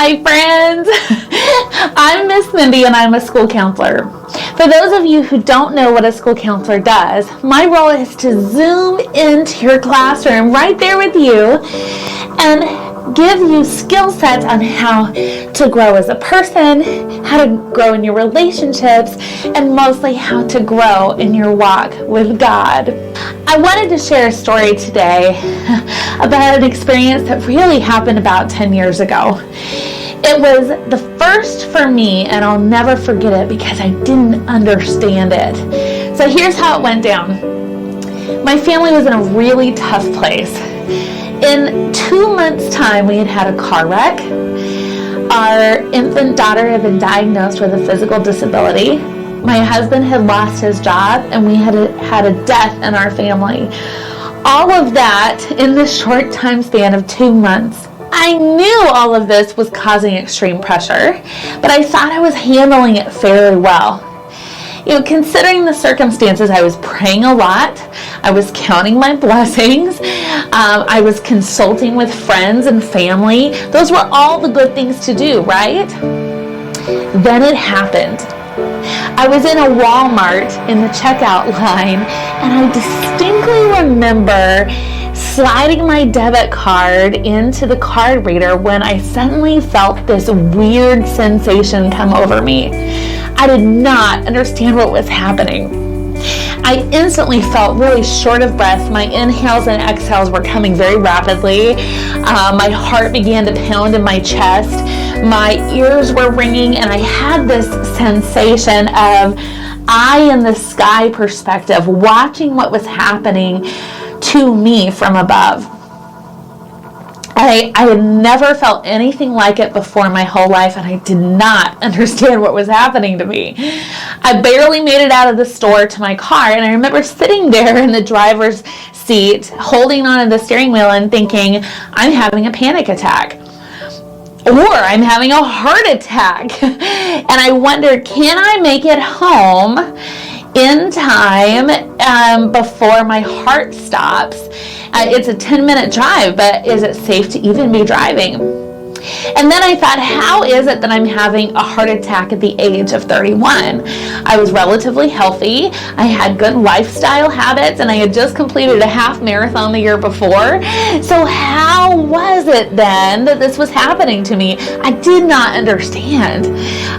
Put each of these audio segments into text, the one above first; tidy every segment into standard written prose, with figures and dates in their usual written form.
Hi friends, I'm Miss Mindy and I'm a school counselor. For those of you who don't know what a school counselor does, my role is to zoom into your classroom right there with you and give you skill sets on how to grow as a person, how to grow in your relationships, and mostly how to grow in your walk with God. I wanted to share a story today about an experience that really happened about 10 years ago. It was the first for me, and I'll never forget it because I didn't understand it. So here's how it went down. My family was in a really tough place. In 2 months' time, we had had a car wreck. Our infant daughter had been diagnosed with a physical disability. My husband had lost his job, and we had a death in our family. All of that in the short time span of 2 months. I knew all of this was causing extreme pressure, but I thought I was handling it fairly well. Considering the circumstances, I was praying a lot. I was counting my blessings. I was consulting with friends and family. Those were all the good things to do, right? Then it happened. I was in a Walmart in the checkout line, and I distinctly remember sliding my debit card into the card reader when I suddenly felt this weird sensation come over me. I did not understand what was happening. I instantly felt really short of breath. My inhales and exhales were coming very rapidly. My heart began to pound in my chest. My ears were ringing, and I had this sensation of eye in the sky perspective, watching what was happening to me from above. I had never felt anything like it before in my whole life, and I did not understand what was happening to me. I barely made it out of the store to my car, and I remember sitting there in the driver's seat, holding onto the steering wheel and thinking, I'm having a panic attack. Or I'm having a heart attack. And I wondered, can I make it home in time before my heart stops? It's a 10-minute drive, but is it safe to even be driving? And then I thought, how is it that I'm having a heart attack at the age of 31? I was relatively healthy. I had good lifestyle habits, and I had just completed a half marathon the year before. So how was it then that this was happening to me? I did not understand.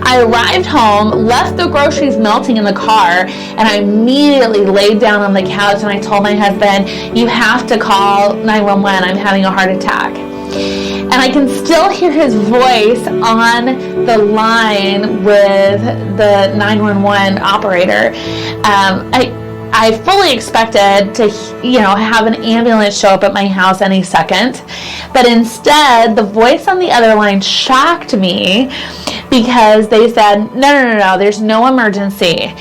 I arrived home, left the groceries melting in the car, and I immediately laid down on the couch and I told my husband, you have to call 911. I'm having a heart attack. And I can still hear his voice on the line with the 911 operator. I fully expected to, have an ambulance show up at my house any second. But instead, the voice on the other line shocked me because they said, no, there's no emergency.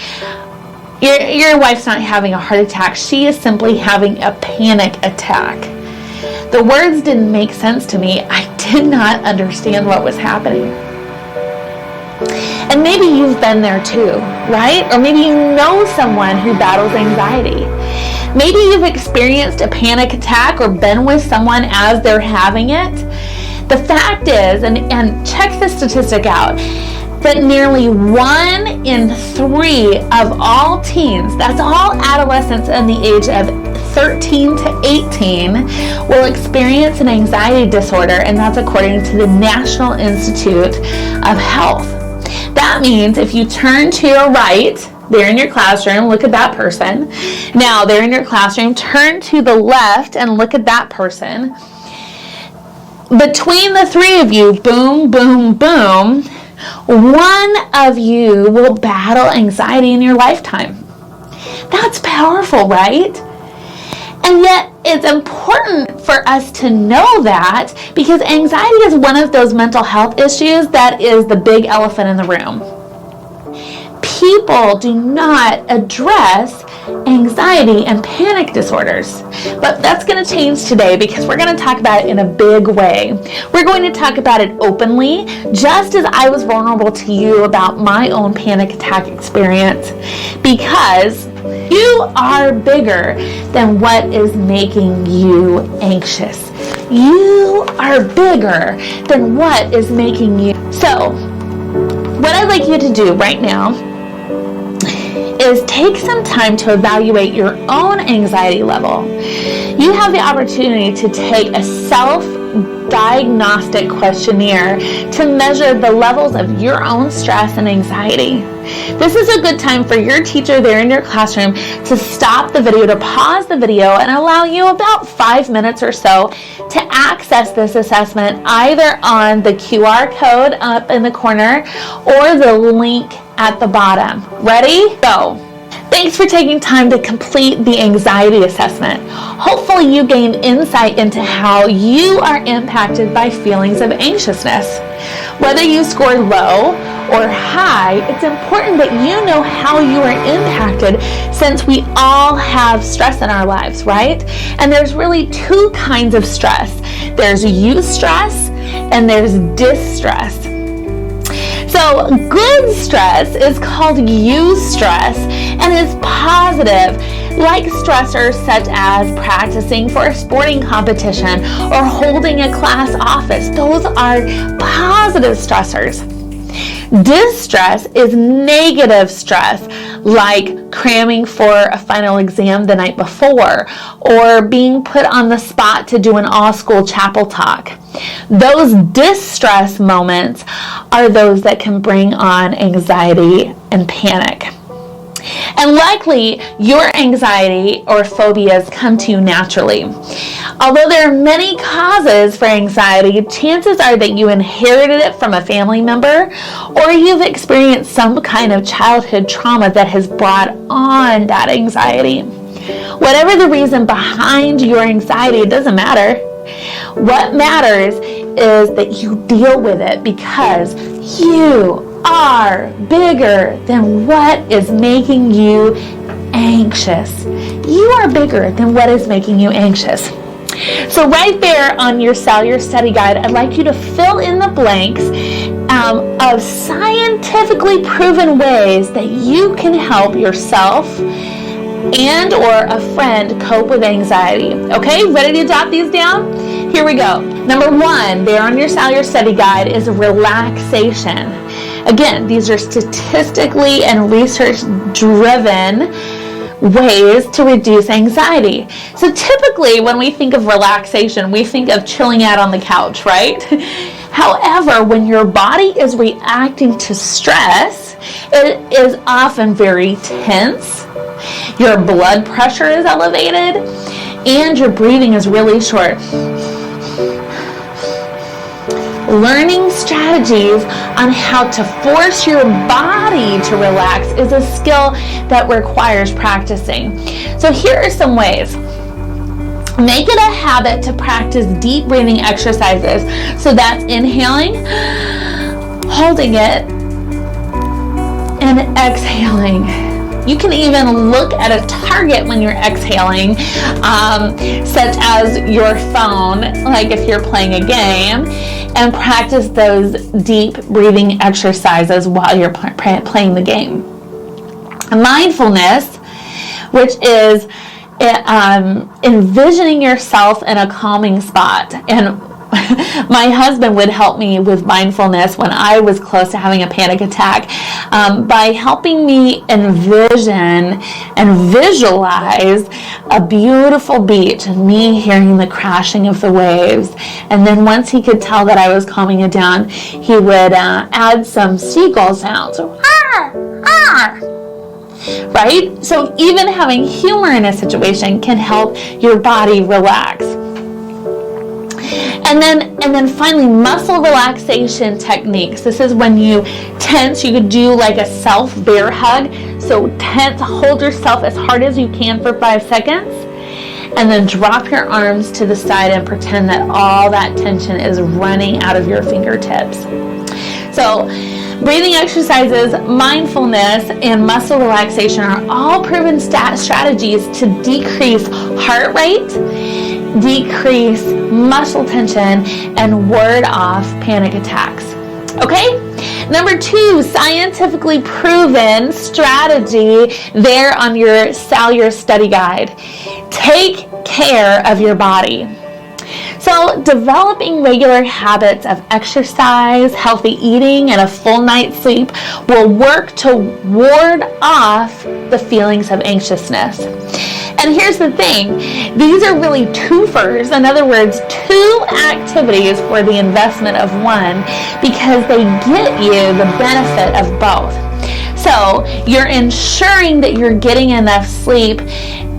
Your wife's not having a heart attack. She is simply having a panic attack. The words didn't make sense to me. I did not understand what was happening. And maybe you've been there too, right? Or maybe you know someone who battles anxiety. Maybe you've experienced a panic attack or been with someone as they're having it. The fact is, and check this statistic out, that nearly 1 in 3 of all teens, that's all adolescents in the age of 13 to 18, will experience an anxiety disorder, and that's according to the National Institute of Health. That means if you turn to your right, there in your classroom, look at that person. Now, there in your classroom, turn to the left and look at that person. Between the three of you, boom, boom, boom, one of you will battle anxiety in your lifetime. That's powerful, right? And yet, it's important for us to know that because anxiety is one of those mental health issues that is the big elephant in the room. People do not address anxiety and panic disorders. But that's going to change today because we're going to talk about it in a big way. We're going to talk about it openly, just as I was vulnerable to you about my own panic attack experience, because you are bigger than what is making you anxious. You are bigger than what is making you. So, what I'd like you to do right now is take some time to evaluate your own anxiety level. You have the opportunity to take a self-diagnostic questionnaire to measure the levels of your own stress and anxiety. This is a good time for your teacher there in your classroom to stop the video, to pause the video, and allow you about 5 minutes or so to access this assessment either on the QR code up in the corner or the link at the bottom. Ready? Go. Thanks for taking time to complete the anxiety assessment. Hopefully you gained insight into how you are impacted by feelings of anxiousness. Whether you scored low or high, it's important that you know how you are impacted, since we all have stress in our lives, right? And there's really two kinds of stress. There's eustress and there's distress. So good stress is called eustress and is positive, like stressors such as practicing for a sporting competition or holding a class office. Those are positive stressors. Distress is negative stress, like cramming for a final exam the night before or being put on the spot to do an all-school chapel talk. Those distress moments are those that can bring on anxiety and panic. And likely, your anxiety or phobias come to you naturally. Although there are many causes for anxiety, chances are that you inherited it from a family member or you've experienced some kind of childhood trauma that has brought on that anxiety. Whatever the reason behind your anxiety, it doesn't matter. What matters is that you deal with it, because you are bigger than what is making you anxious. You are bigger than what is making you anxious. So right there on your SEL, your study guide, I'd like you to fill in the blanks of scientifically proven ways that you can help yourself and or a friend cope with anxiety. Okay, ready to jot these down? Here we go. Number 1, there on your SEL, your study guide, is relaxation. Again, these are statistically and research-driven ways to reduce anxiety. So typically when we think of relaxation, we think of chilling out on the couch, right? However, when your body is reacting to stress, it is often very tense. Your blood pressure is elevated and your breathing is really short. Learning strategies on how to force your body to relax is a skill that requires practicing. So here are some ways. Make it a habit to practice deep breathing exercises. So that's inhaling, holding it, and exhaling. You can even look at a target when you're exhaling, such as your phone, like if you're playing a game, and practice those deep breathing exercises while you're playing the game. Mindfulness, which is envisioning yourself in a calming spot. And my husband would help me with mindfulness when I was close to having a panic attack by helping me envision and visualize a beautiful beach and me hearing the crashing of the waves. And then once he could tell that I was calming it down, he would add some seagull sounds. Right? So even having humor in a situation can help your body relax. And then finally, muscle relaxation techniques. This is when you tense. You could do like a self-bear hug. So tense, hold yourself as hard as you can for 5 seconds, and then drop your arms to the side and pretend that all that tension is running out of your fingertips. So breathing exercises, mindfulness, and muscle relaxation are all proven strategies to decrease heart rate, decrease muscle tension, and ward off panic attacks. Okay? Number 2, scientifically proven strategy there on your SEL, your study guide. Take care of your body. So developing regular habits of exercise, healthy eating, and a full night's sleep will work to ward off the feelings of anxiousness. And here's the thing, these are really twofers. In other words, two activities for the investment of one, because they get you the benefit of both. So you're ensuring that you're getting enough sleep,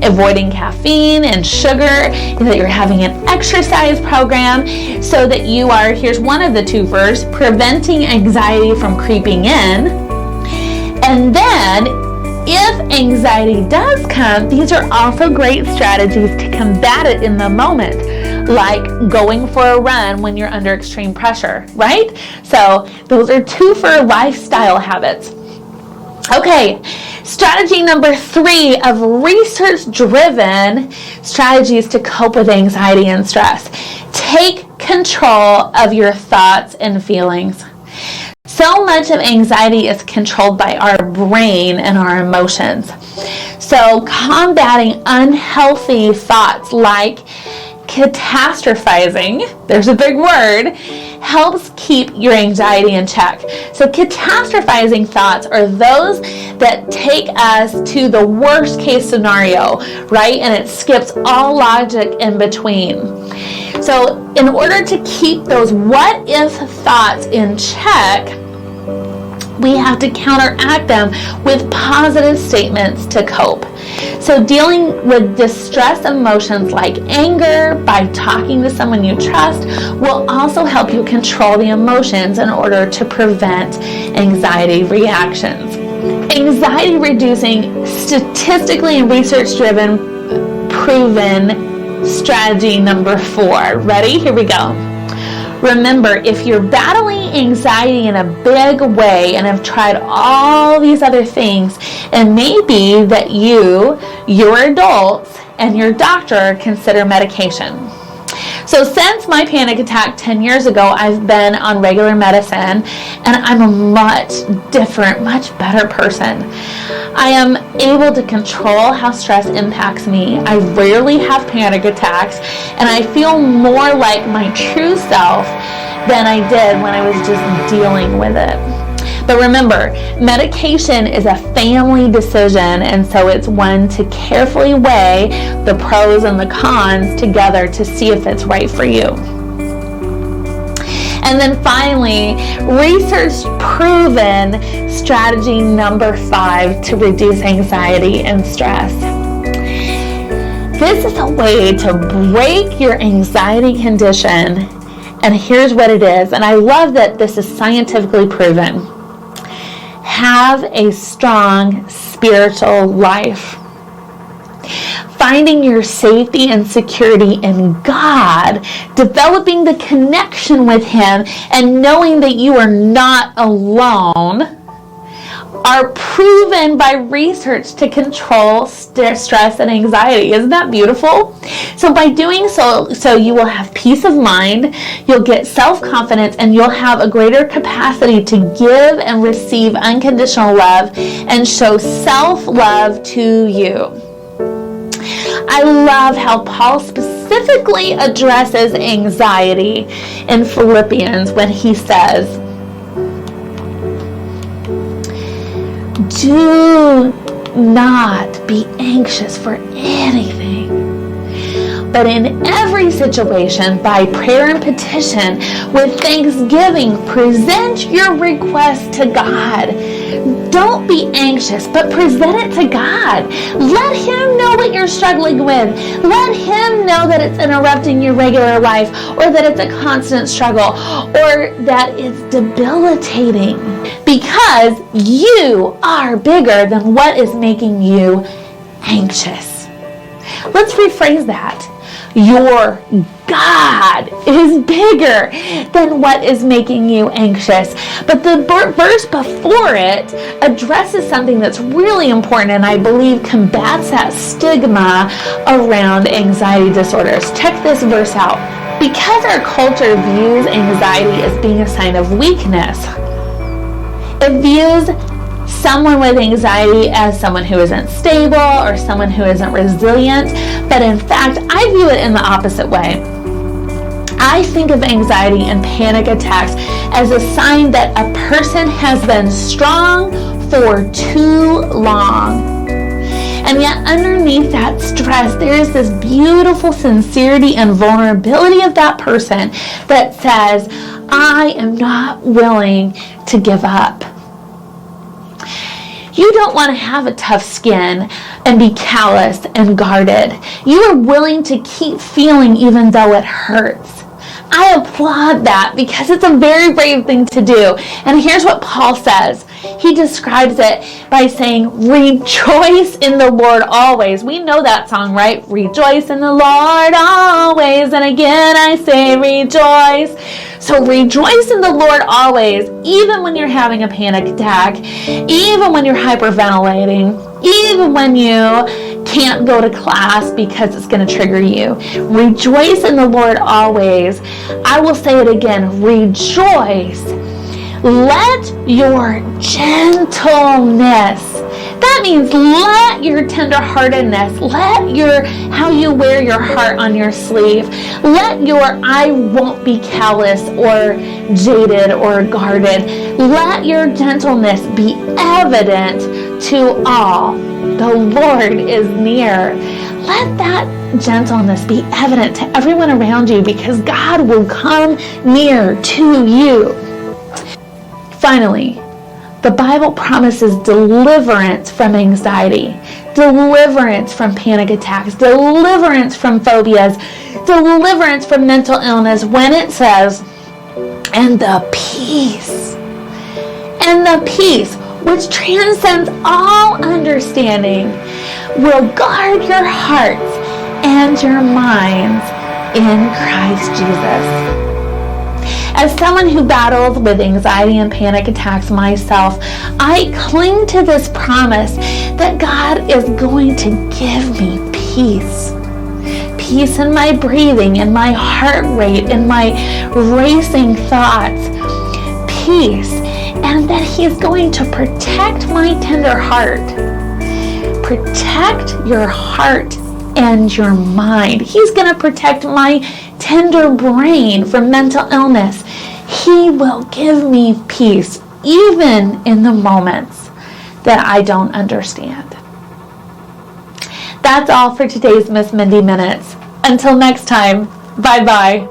avoiding caffeine and sugar, that you're having an exercise program so that you are, here's one of the twofers, preventing anxiety from creeping in. And then if anxiety does come, these are also great strategies to combat it in the moment, like going for a run when you're under extreme pressure, right? So those are twofer lifestyle habits. Okay, strategy number 3 of research-driven strategies to cope with anxiety and stress. Take control of your thoughts and feelings. So much of anxiety is controlled by our brain and our emotions. So combating unhealthy thoughts like catastrophizing, there's a big word, helps keep your anxiety in check. So catastrophizing thoughts are those that take us to the worst case scenario, right? And it skips all logic in between. So in order to keep those what if thoughts in check, we have to counteract them with positive statements to cope. So dealing with distress emotions like anger by talking to someone you trust will also help you control the emotions in order to prevent anxiety reactions. Anxiety reducing, statistically and research-driven, proven strategy number 4. Ready? Here we go. Remember, if you're battling anxiety in a big way and have tried all these other things, it may be that your adults, and your doctor consider medication. So since my panic attack 10 years ago, I've been on regular medicine, and I'm a much different, much better person. I am able to control how stress impacts me. I rarely have panic attacks, and I feel more like my true self than I did when I was just dealing with it. But remember, medication is a family decision, and so it's one to carefully weigh the pros and the cons together to see if it's right for you. And then finally, research-proven strategy number 5 to reduce anxiety and stress. This is a way to break your anxiety condition, and here's what it is. And I love that this is scientifically proven. Have a strong spiritual life. Finding your safety and security in God, developing the connection with Him, and knowing that you are not alone are proven by research to control stress and anxiety. Isn't that beautiful? So by doing so you will have peace of mind, you'll get self-confidence, and you'll have a greater capacity to give and receive unconditional love and show self-love to you. I love how Paul specifically addresses anxiety in Philippians when he says, do not be anxious for anything, but in every situation, by prayer and petition, with thanksgiving, present your request to God. Don't be anxious, but present it to God. Let Him know what you're struggling with. Let Him know that it's interrupting your regular life, or that it's a constant struggle, or that it's debilitating. Because you are bigger than what is making you anxious. Let's rephrase that. Your God is bigger than what is making you anxious. But the verse before it addresses something that's really important, and I believe combats that stigma around anxiety disorders. Check this verse out. Because our culture views anxiety as being a sign of weakness, it views someone with anxiety as someone who isn't stable or someone who isn't resilient. But in fact, I view it in the opposite way. I think of anxiety and panic attacks as a sign that a person has been strong for too long. And yet underneath that stress, there is this beautiful sincerity and vulnerability of that person that says, I am not willing to give up. You don't want to have a tough skin and be callous and guarded. You are willing to keep feeling even though it hurts. I applaud that because it's a very brave thing to do. And here's what Paul says. He describes it by saying, rejoice in the Lord always. We know that song, right? Rejoice in the Lord always. And again, I say rejoice. So rejoice in the Lord always, even when you're having a panic attack, even when you're hyperventilating, even when you can't go to class because it's going to trigger you. Rejoice in the Lord always. I will say it again. Rejoice. Let your gentleness, that means let your tenderheartedness, let how you wear your heart on your sleeve, let your I won't be callous or jaded or guarded, let your gentleness be evident to all. The Lord is near. Let that gentleness be evident to everyone around you because God will come near to you. Finally, the Bible promises deliverance from anxiety, deliverance from panic attacks, deliverance from phobias, deliverance from mental illness when it says, and the peace, which transcends all understanding, will guard your hearts and your minds in Christ Jesus. As someone who battles with anxiety and panic attacks myself, I cling to this promise that God is going to give me peace. Peace in my breathing, in my heart rate, in my racing thoughts. Peace. And that He's going to protect my tender heart. Protect your heart and your mind. He's going to protect my tender brain from mental illness. He will give me peace even in the moments that I don't understand. That's all for today's Miss Mindy Minutes. Until next time, bye-bye.